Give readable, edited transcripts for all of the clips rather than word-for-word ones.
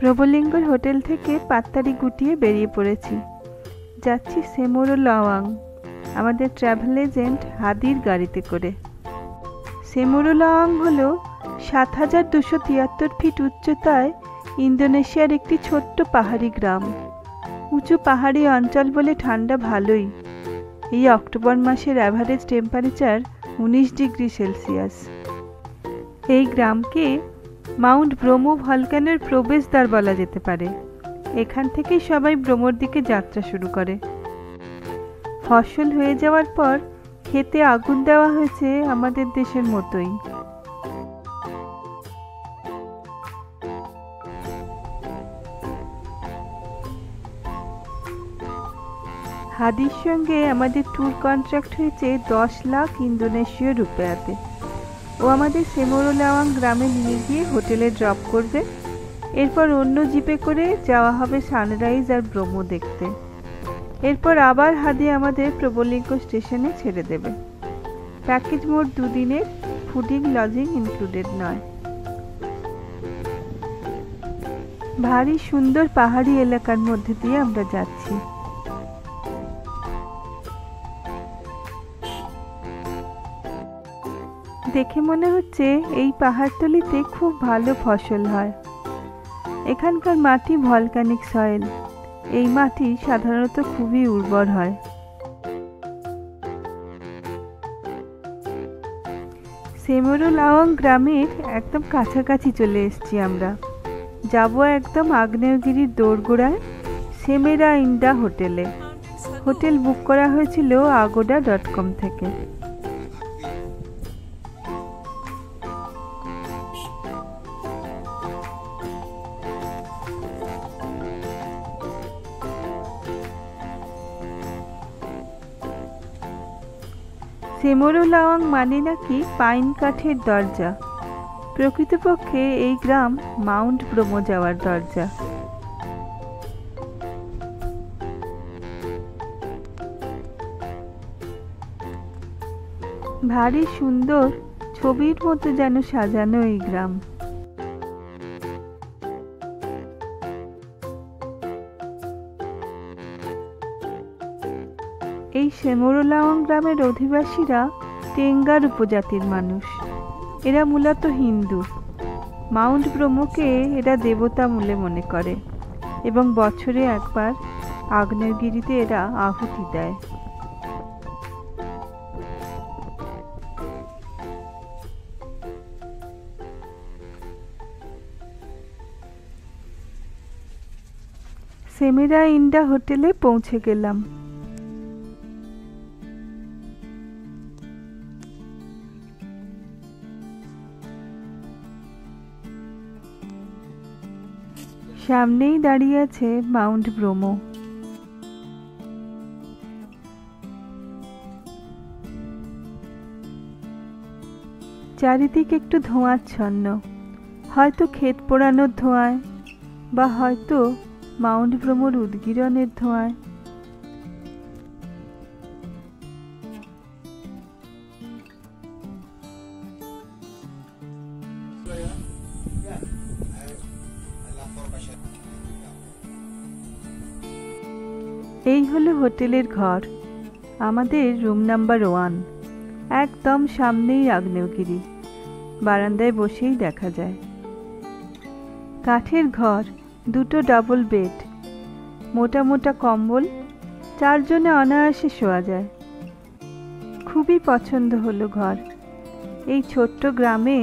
প্রভুলিঙ্গর hotel থেকে পাত্তারি গুটিয়ে বেরিয়ে পড়েছি। যাচ্ছি সেমোরো লাওয়াং, আমাদের ট্রাভেল এজেন্ট হাদির গাড়িতে করে। সেমোরো লাওয়াং হল ৭,২৭৩ ফিট উচ্চতায় ইন্দোনেশিয়ার একটি ছোট্ট পাহাড়ি গ্রাম। উঁচু পাহাড়ি অঞ্চল বলে ঠান্ডা ভালোই। এই অক্টোবর মাসের অ্যাভারেজ টেম্পারেচার ১৯ ডিগ্রি সেলসিয়াস। এই গ্রামকে মাউন্ট ব্রোমো ভলক্যানোর প্রবেশদ্বার বলা যেতে পারে। এখান থেকেই সবাই ব্রোমোর দিকে যাত্রা শুরু করে। ফসল হয়ে যাওয়ার পর ক্ষেতে আগুন দেওয়া হয়েছে আমাদের দেশের মতোই। হাদির সঙ্গে আমাদের ট্যুর কন্ট্রাক্ট হয়েছে ১০ লাখ ইন্দোনেশীয় রুপিয়াতে। ও আমাদের সেমোরো লাওয়াং গ্রামে নিয়ে গিয়ে হোটেলে ড্রপ করবে। এরপর অন্য জিপে করে যাওয়া হবে সানরাইজ আর ব্রোমো দেখতে। এরপর আবার হাদি আমাদের প্রবলিঙ্গ স্টেশনে ছেড়ে দেবে। প্যাকেজ মোট ২ দিনের, ফুডিং লজিং ইনক্লুডেড নয়। ভারী সুন্দর পাহাড়ি এলাকার মধ্যে দিয়ে আমরা যাচ্ছি। দেখে মনে হচ্ছে এই পাহাড়তলিতে খুব ভালো ফসল হয়। এখানকার মাটি ভলকানিক সয়েল। এই মাটি সাধারণত খুবই উর্বর হয়। সেমোরো লাওয়াং গ্রামের একদম কাছাকাছি চলে এসেছি আমরা। যাব একদম আগ্নেয়গিরির দোরগোড়ায় সেমেরা ইন্ডা হোটেলে। হোটেল বুক করা হয়েছিল agoda.com থেকে। সেমোরো লাওয়াং মানে নাকি পাইন কাঠের দরজা। প্রকৃতপক্ষে এই গ্রাম মাউন্ট ব্রোমো যাওয়ার দরজা। ভারী সুন্দর, ছবির মতো যেন সাজানো এই গ্রাম। এই সেমোরো লাওয়াং গ্রামের অধিবাসীরা টেঙ্গার উপজাতির মানুষ। এরা মূলত হিন্দু। মাউন্ট ব্রোমোকে এরা দেবতা বলে মনে করে এবং বছরে একবার আগ্নেয়গিরিতে এরা আহুতি দেয়। সেমেরা ইন্ডা হোটেলে পৌঁছে গেলাম। সামনেই দাঁড়িয়ে আছে মাউন্ট ব্রোমো। চারিদিক একটু ধোঁয়াচ্ছন্ন, হয়তো ক্ষেত পোড়ানোর ধোঁয়ায় বা হয়তো মাউন্ট ব্রোমোর উদগীরণের ধোঁয়ায়। এই হলো হোটেলের ঘর, আমাদের রুম নাম্বার 1। একদম সামনেই আগ্নেয়গিরি, বারান্দায় বসেই দেখা যায়। কাঠের ঘর, 2টো ডাবল বেড, মোটা মোটা কম্বল, 4 জনে অনায়াসে শোয়া যায়। খুবই পছন্দ হলো ঘর। এই ছোট্ট গ্রামে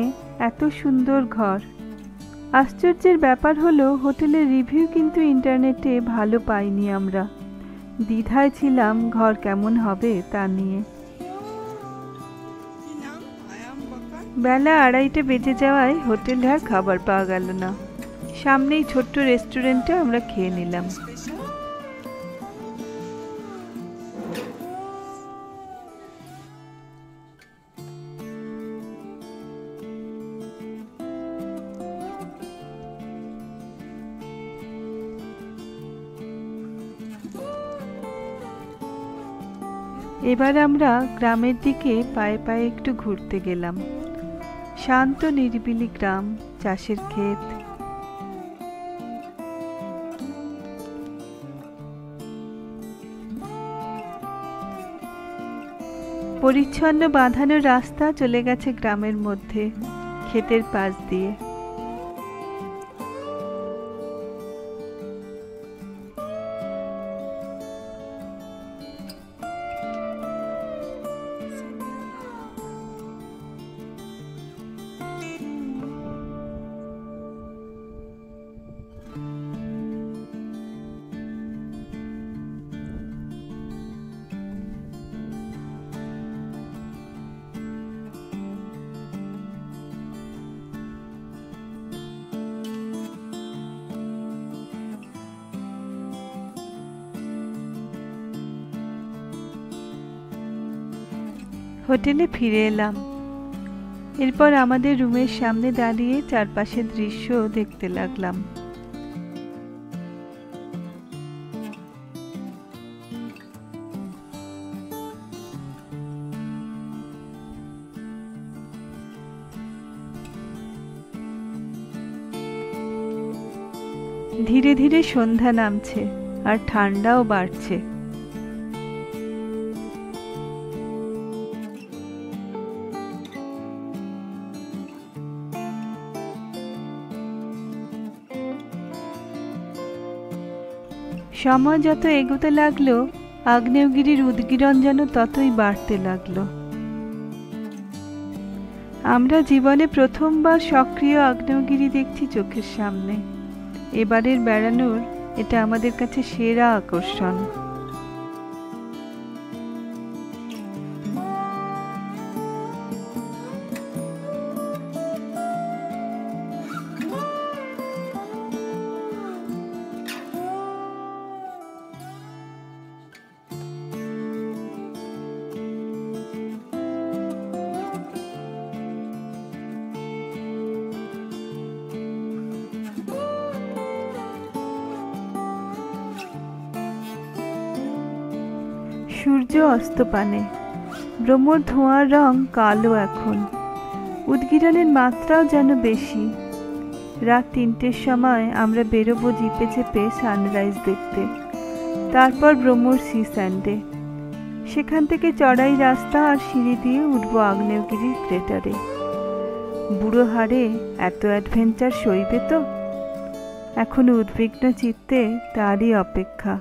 এত সুন্দর ঘর। আশ্চর্যের ব্যাপার হলো হোটেলের রিভিউ কিন্তু ইন্টারনেটে ভালো পাইনি আমরা। দ্বিধায় ছিলাম ঘর কেমন হবে তা নিয়ে। বেলা 2:30 বেজে যাওয়ায় হোটেলে আর খাবার পাওয়া গেল না। সামনেই ছোট্ট রেস্টুরেন্টে আমরা খেয়ে নিলাম। এবার আমরা গ্রামের দিকে পায়ে পায়ে একটু ঘুরতে গেলাম। শান্ত নিরিবিলি গ্রাম, চাষের ক্ষেত। পরিচ্ছন্ন বাঁধানো রাস্তা চলে গেছে গ্রামের মধ্যে, ক্ষেতের পাশ দিয়ে। হোটেলে ফিরে এলাম। এরপর আমাদের রুমের সামনে দাঁড়িয়ে চারপাশের দৃশ্য দেখতে লাগলাম। ধীরে ধীরে সন্ধ্যা নামছে আর ঠান্ডাও বাড়ছে। সময় যত এগোতে লাগলো, আগ্নেয়গিরির উদগীরণ যেন ততই বাড়তে লাগলো। আমরা জীবনে প্রথমবার সক্রিয় আগ্নেয়গিরি দেখছি চোখের সামনে। এবারের বেড়ানোর এটা আমাদের কাছে সেরা আকর্ষণ। সূর্য অস্তপানে, ব্রহ্মর ধোঁয়ার রং কালো এখন। উদগীরণের মাত্রাও যেন বেশি। রাত ৩টের সময় আমরা বেরোবো জিপে চেপে সানরাইজ দেখতে, তারপর ব্রহ্মর সি স্যান্ডে। সেখান থেকে চড়াই রাস্তা আর সিঁড়ি দিয়ে উঠবো আগ্নেয়গিরির ক্রেটারে। বুড়ো হাড়ে এত অ্যাডভেঞ্চার সইবে তো? এখনো উদ্বিগ্ন চিত্তে তারই অপেক্ষা।